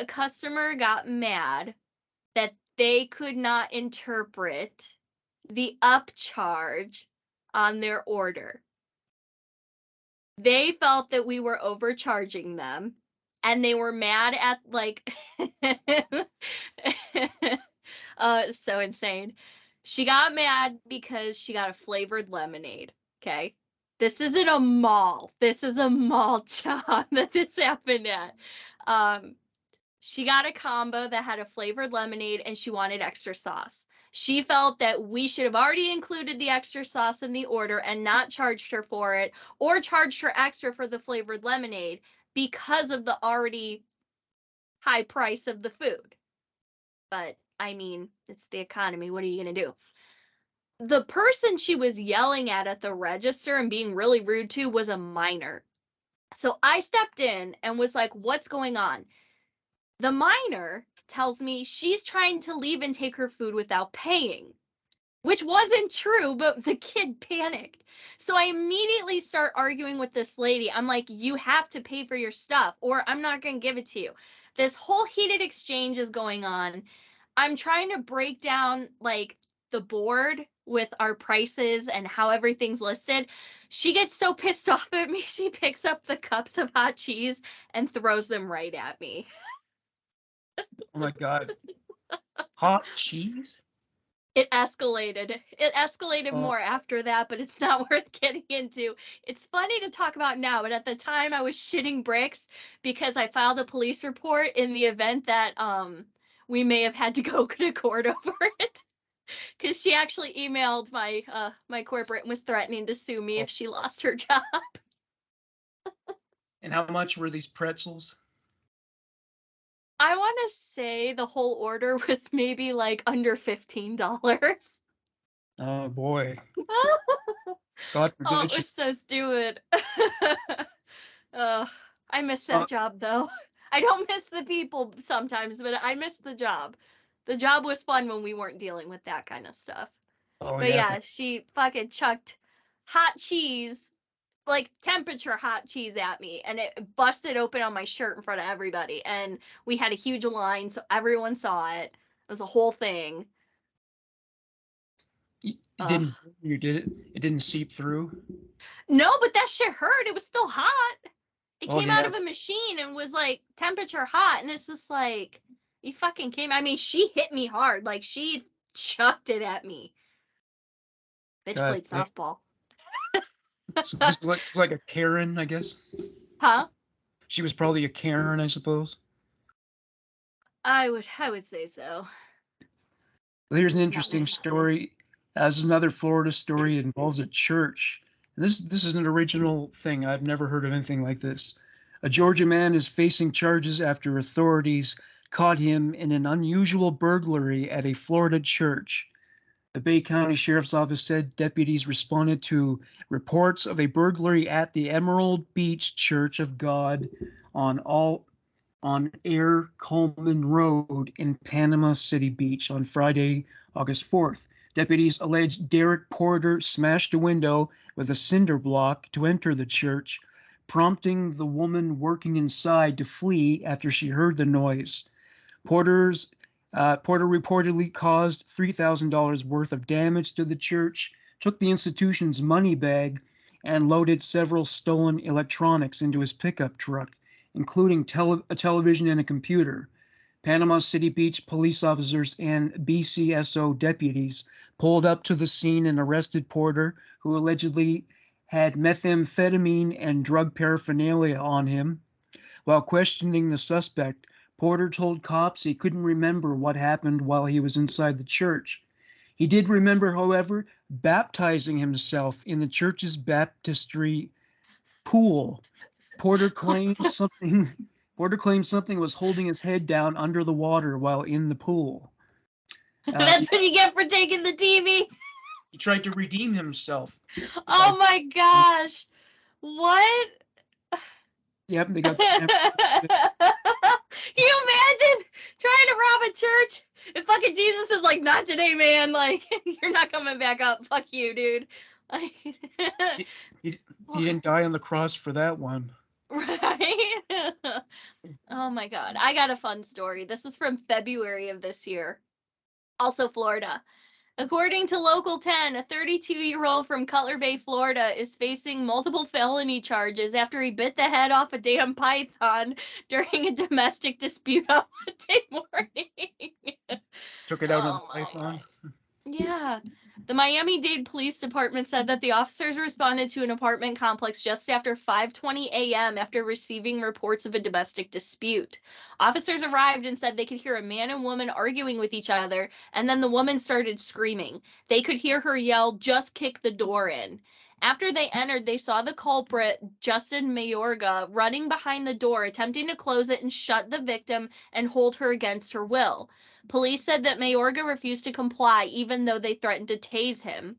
customer got mad that they could not interpret the upcharge on their order. They felt that we were overcharging them, and they were mad at, like, so insane. She got mad because she got a flavored lemonade, okay? This isn't a mall. This is a mall job that this happened at. She got a combo that had a flavored lemonade, and she wanted extra sauce. She felt that we should have already included the extra sauce in the order and not charged her for it, or charged her extra for the flavored lemonade because of the already high price of the food. But, I mean, it's the economy. What are you going to do? The person she was yelling at the register and being really rude to was a minor. So I stepped in and was like, what's going on? The minor tells me she's trying to leave and take her food without paying, which wasn't true, but the kid panicked. So I immediately start arguing with this lady. I'm like, you have to pay for your stuff or I'm not going to give it to you. This whole heated exchange is going on. I'm trying to break down, like, the board with our prices and how everything's listed. She gets so pissed off at me, she picks up the cups of hot cheese and throws them right at me. Oh my God. Hot cheese? It escalated. It escalated more after that, but it's not worth getting into. It's funny to talk about now, but at the time I was shitting bricks because I filed a police report in the event that we may have had to go to court over it. Because she actually emailed my corporate and was threatening to sue me if she lost her job. And how much were these pretzels? I want to say the whole order was maybe like under $15. Oh boy. God forbid. Oh, it was so stupid. I miss that job though. I don't miss the people sometimes, but I miss the job. The job was fun when we weren't dealing with that kind of stuff. Oh But yeah. yeah, she fucking chucked hot cheese like temperature hot cheese at me, and it busted open on my shirt in front of everybody, and we had a huge line, so everyone saw it. It was a whole thing. It didn't. You did it. It didn't seep through. No, but that shit hurt. It was still hot. It Oh came out yeah. of a machine and was like temperature hot, and it's just like, you fucking came. I mean, she hit me hard. Like, she chucked it at me. Bitch God, played softball. so this is like a Karen, I guess. Huh? She was probably a Karen, I suppose. I would say so. Well, here's an It's not interesting nice. story. This is another Florida story. It involves a church. And this is an original thing. I've never heard of anything like this. A Georgia man is facing charges after authorities caught him in an unusual burglary at a Florida church. The Bay County Sheriff's Office said deputies responded to reports of a burglary at the Emerald Beach Church of God on Air Coleman Road in Panama City Beach on Friday, August 4th. Deputies alleged Derek Porter smashed a window with a cinder block to enter the church, prompting the woman working inside to flee after she heard the noise. Porter reportedly caused $3,000 worth of damage to the church, took the institution's money bag, and loaded several stolen electronics into his pickup truck, including a television and a computer. Panama City Beach police officers and BCSO deputies pulled up to the scene and arrested Porter, who allegedly had methamphetamine and drug paraphernalia on him. While questioning the suspect, Porter told cops he couldn't remember what happened while he was inside the church. He did remember, however, baptizing himself in the church's baptistry pool. Porter claimed something was holding his head down under the water while in the pool. That's what you get for taking the TV. He tried to redeem himself. Oh my gosh. What? Yep, they got. Can you imagine trying to rob a church and fucking Jesus is like, not today, man. Like, you're not coming back up. Fuck you, dude. Like, he didn't die on the cross for that one. right? Oh my God. I got a fun story. This is from February of this year. Also Florida. According to Local 10, a 32-year-old from Cutler Bay, Florida, is facing multiple felony charges after he bit the head off a damn python during a domestic dispute on Monday morning. Took it out on the python. Yeah. The Miami-Dade Police Department said that the officers responded to an apartment complex just after 5:20 a.m. after receiving reports of a domestic dispute. Officers arrived and said they could hear a man and woman arguing with each other, and then the woman started screaming. They could hear her yell, "Just kick the door in." After they entered, they saw the culprit, Justin Mayorga, running behind the door, attempting to close it and shut the victim and hold her against her will. Police said that Mayorga refused to comply, even though they threatened to tase him.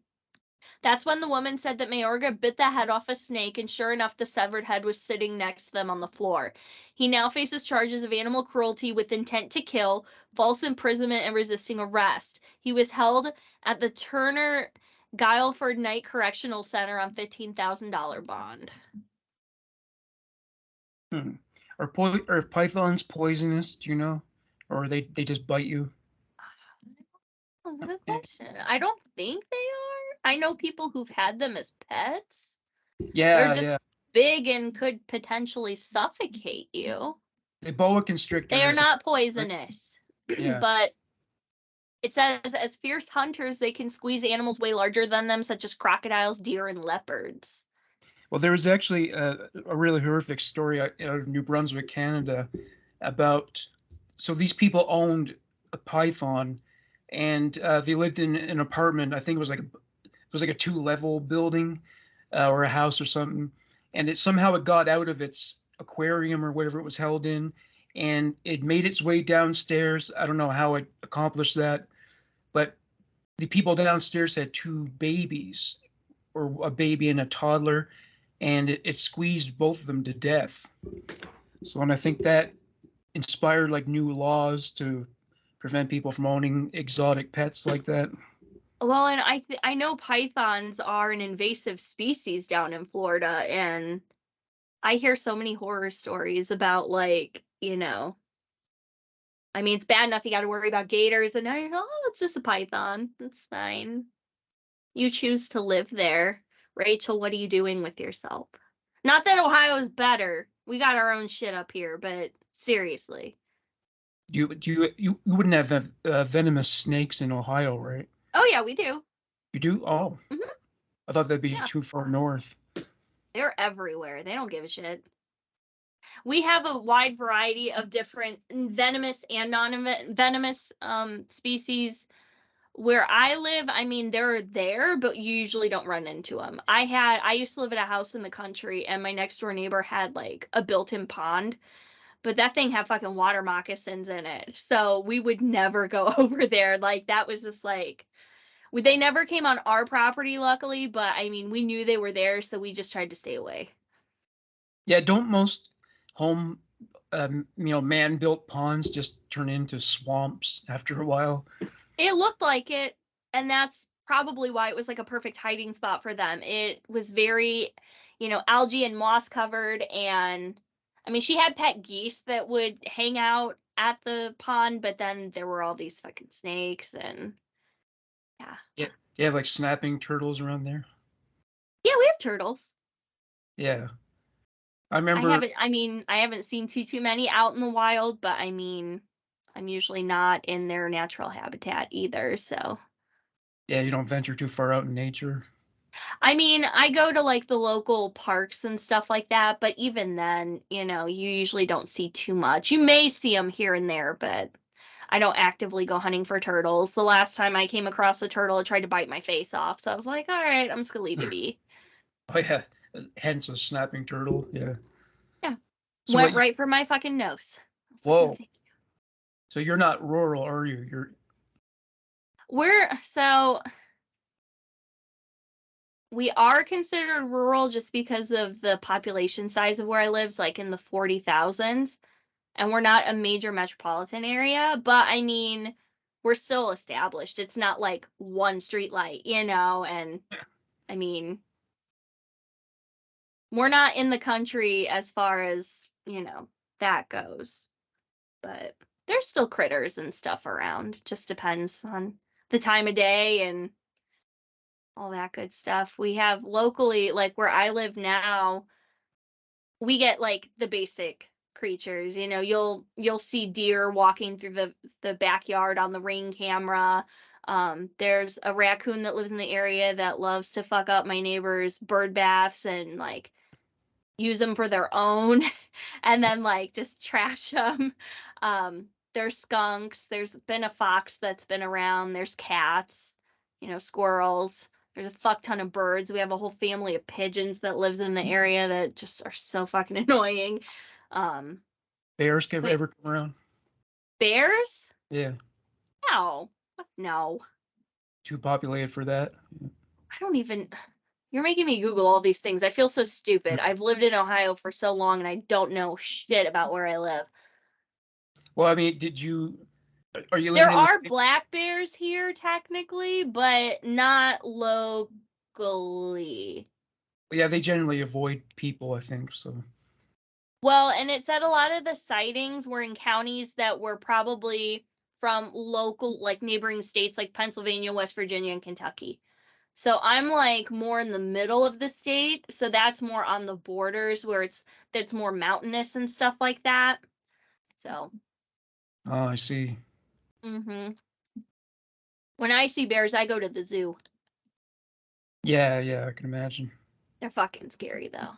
That's when the woman said that Mayorga bit the head off a snake, and sure enough, the severed head was sitting next to them on the floor. He now faces charges of animal cruelty with intent to kill, false imprisonment, and resisting arrest. He was held at the Turner Guilford Night Correctional Center on $15,000 bond. Are pythons poisonous? Do you know? Or they just bite you? That's a good question. I don't think they are. I know people who've had them as pets. Yeah, They're just big and could potentially suffocate you. The boa constrictor. They are not poisonous. Yeah. But it says as fierce hunters, they can squeeze animals way larger than them, such as crocodiles, deer, and leopards. Well, there was actually a really horrific story out of New Brunswick, Canada, about. So these people owned a python, and they lived in an apartment. I think it was like a 2-level building, or a house or something. And it somehow got out of its aquarium or whatever it was held in, and it made its way downstairs. I don't know how it accomplished that, but the people downstairs had 2 babies, or a baby and a toddler, and it squeezed both of them to death. So, and I think that inspired like new laws to prevent people from owning exotic pets like that. Well, and I know pythons are an invasive species down in Florida, and I hear so many horror stories about, like, I mean, it's bad enough you got to worry about gators, and now you're, oh, it's just a python. It's fine. You choose to live there. Rachel, what are you doing with yourself? Not that Ohio's better. We got our own shit up here, but seriously. You wouldn't have venomous snakes in Ohio, right? Oh yeah, we do. You do? Oh, Hmm. I thought that'd be Yeah, too far north. they're everywhere. They don't give a shit. We have a wide variety of different venomous and non-venomous species. Where I live, I mean, they're there, but you usually don't run into them. I used to live at a house in the country, and my next door neighbor had like a built-in pond, but that thing had fucking water moccasins in it. So we would never go over there. Like, that was just like, they never came on our property, luckily, but I mean, we knew they were there, so we just tried to stay away. Yeah, don't most home, man-built ponds just turn into swamps after a while? It looked like it, and that's probably why it was like a perfect hiding spot for them. It was very, algae and moss covered, and I mean, she had pet geese that would hang out at the pond, but then there were all these fucking snakes, and yeah. Yeah, you have like snapping turtles around there. Yeah, we have turtles. Yeah, I remember. I haven't seen too many out in the wild, but I mean, I'm usually not in their natural habitat either, so. Yeah, you don't venture too far out in nature. I mean, I go to like the local parks and stuff like that, but even then, you usually don't see too much. You may see them here and there, but I don't actively go hunting for turtles. The last time I came across a turtle, it tried to bite my face off, so I was like, all right, I'm just gonna leave it be. Oh yeah, hence a snapping turtle. Yeah. Yeah, So went what? right for my fucking nose. I was like, no, Whoa. thank you. So you're not rural, are you? So we are considered rural just because of the population size of where I live, like in the 40,000s. And we're not a major metropolitan area, but I mean, we're still established. It's not like one street light, and I mean, we're not in the country as far as, that goes. But there's still critters and stuff around. Just depends on the time of day and all that good stuff. We have locally, like where I live now, we get like the basic creatures. You'll see deer walking through the backyard on the Ring camera. There's a raccoon that lives in the area that loves to fuck up my neighbor's bird baths and like use them for their own and then like just trash them. There's skunks. There's been a fox that's been around. There's cats, squirrels. There's a fuck ton of birds. We have a whole family of pigeons that lives in the area that just are so fucking annoying. Um, Bears can but ever come around? bears? Yeah, No. No. too populated for that. I don't even. You're making me Google all these things. I feel so stupid. I've lived in Ohio for so long and I don't know shit about where I live. Well, I mean, are you There living in the are same? black bears here technically, but not locally. Yeah, they generally avoid people, I think. So Well, and it said a lot of the sightings were in counties that were probably from local, like neighboring states like Pennsylvania, West Virginia, and Kentucky. So I'm like more in the middle of the state. So that's more on the borders where that's more mountainous and stuff like that. So, oh, I see. hmm when I see bears, I go to the zoo. Yeah, yeah, I can imagine. They're fucking scary though.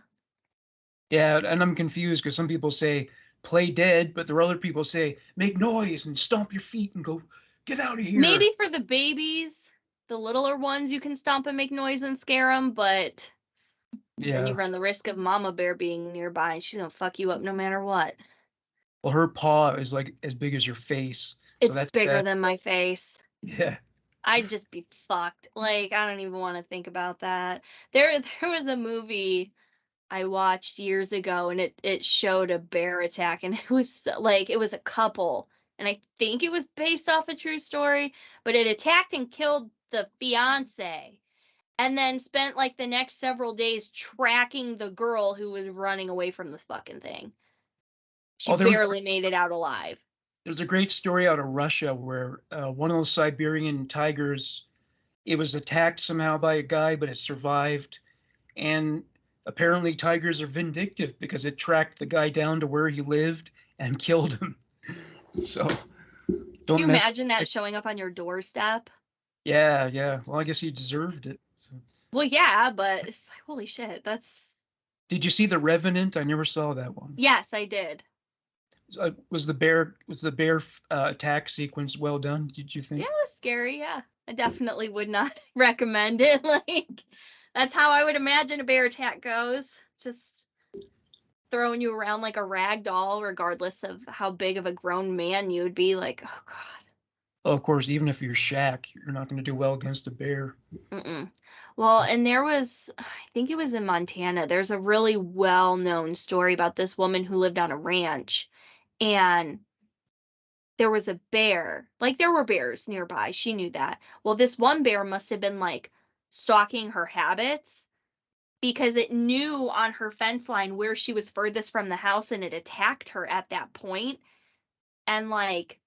Yeah, and I'm confused because some people say play dead, but there are other people say make noise and stomp your feet and go get out of here. Maybe for the babies, the littler ones, you can stomp and make noise and scare them, but then you Yeah. run the risk of mama bear being nearby and she's gonna fuck you up no matter what. Well, her paw is like as big as your face, so It's that's bigger bad. than my face. Yeah. I'd just be fucked. Like, I don't even want to think about that. There was a movie I watched years ago and it showed a bear attack and it was like it was a couple and I think it was based off a true story, but it attacked and killed the fiance, and then spent like the next several days tracking the girl who was running away from this fucking thing. She Oh, barely made it out alive. there's a great story out of Russia where one of those Siberian tigers, it was attacked somehow by a guy, but it survived. And apparently tigers are vindictive because it tracked the guy down to where he lived and killed him. So Can don't you mess. imagine that showing up on your doorstep? Yeah, yeah. Well, I guess he deserved it. So. Well, yeah, but it's like, holy shit, that's... Did you see The Revenant? I never saw that one. Yes, I did. Was the bear attack sequence well done? Did you think? Yeah, it was scary, yeah. I definitely would not recommend it. Like, that's how I would imagine a bear attack goes. Just throwing you around like a rag doll, regardless of how big of a grown man you would be. Like, oh god. Well, of course, even if you're Shaq, you're not going to do well against a bear. Mm-mm. Well, and there was, I think it was in Montana, there's a really well-known story about this woman who lived on a ranch, and there was a bear. Like, there were bears nearby. She knew that. Well, this one bear must have been, like, stalking her habits, because it knew on her fence line where she was furthest from the house, and it attacked her at that point. And, like,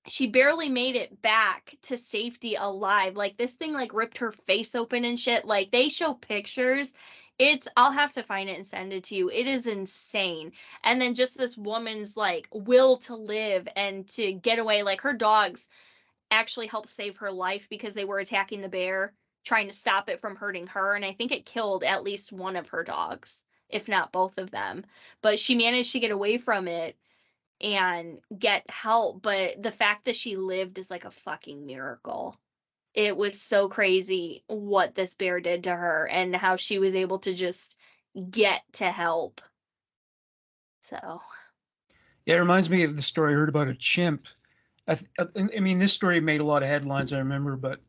she barely made it back to safety alive. Like, this thing, like, ripped her face open and shit. Like, they show pictures. I'll have to find it and send it to you. It is insane. And then just this woman's, like, will to live and to get away. Like, her dogs actually helped save her life because they were attacking the bear, trying to stop it from hurting her. And I think it killed at least one of her dogs, if not both of them. But she managed to get away from it and get help. But the fact that she lived is like a fucking miracle. It was so crazy what this bear did to her and how she was able to just get to help. So. Yeah, it reminds me of the story I heard about a chimp. I mean, this story made a lot of headlines, I remember, but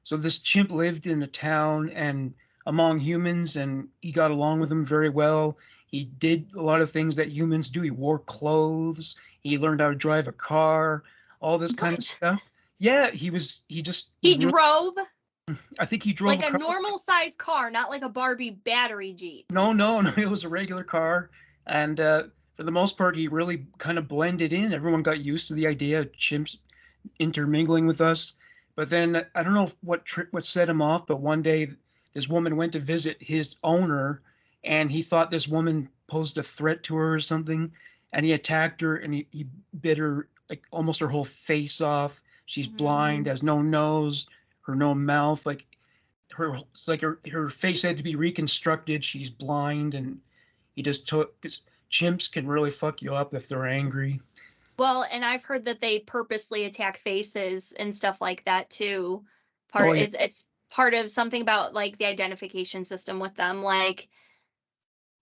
so this chimp lived in a town and among humans, and he got along with them very well. He did a lot of things that humans do. He wore clothes. He learned how to drive a car, all this kind of stuff. Yeah, he drove I think he drove like a normal sized car, not like a Barbie battery Jeep. No, it was a regular car. And for the most part, he really kind of blended in. Everyone got used to the idea of chimps intermingling with us. But then I don't know what set him off, but one day this woman went to visit his owner, and he thought this woman posed a threat to her or something, and he attacked her, and he bit her, like, almost her whole face off. She's blind, has no nose, no mouth, like it's like her face had to be reconstructed. She's blind, and he just took, 'cause chimps can really fuck you up if they're angry. Well, and I've heard that they purposely attack faces and stuff like that too. Yeah. It's part of something about like the identification system with them. Like,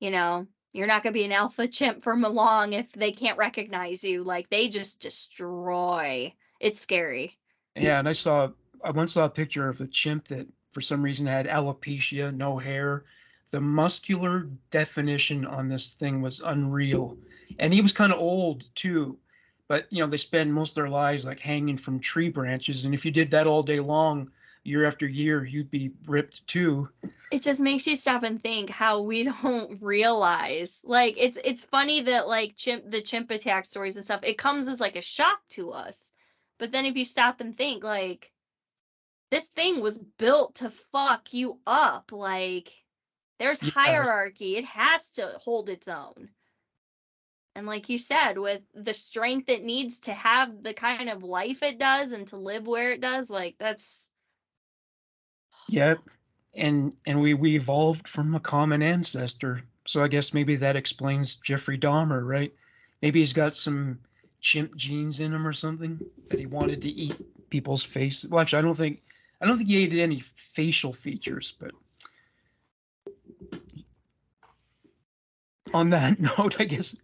you know, you're not gonna be an alpha chimp for long if they can't recognize you. Like, they just destroy. It's scary. Yeah, and I once saw a picture of a chimp that for some reason had alopecia, no hair. The muscular definition on this thing was unreal. And he was kind of old too. But, they spend most of their lives like hanging from tree branches. And if you did that all day long, year after year, you'd be ripped too. It just makes you stop and think how we don't realize. Like, it's funny that like the chimp attack stories and stuff, it comes as like a shock to us. But then if you stop and think, like, this thing was built to fuck you up. Like, there's hierarchy. It has to hold its own. And like you said, with the strength it needs to have the kind of life it does and to live where it does, like, that's... Yeah, and we evolved from a common ancestor. So I guess maybe that explains Jeffrey Dahmer, right? Maybe he's got some chimp genes in him or something, that he wanted to eat people's faces. Well, actually, I don't think he ate any facial features, but on that note, I guess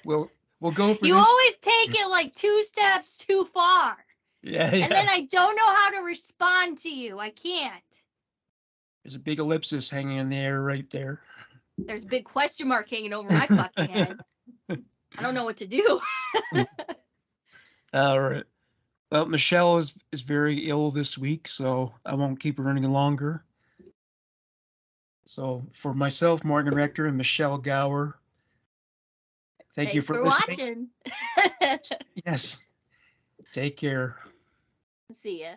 we'll go for You this. always take it like 2 steps too far. Yeah. And then I don't know how to respond to you. I can't. There's a big ellipsis hanging in the air right there. There's a big question mark hanging over my fucking head. I don't know what to do. All right. Well, Michelle is very ill this week, so I won't keep her any longer. So for myself, Morgan Rector, and Michelle Gower, thank you Thanks for for listening. watching. Yes. Take care. See ya.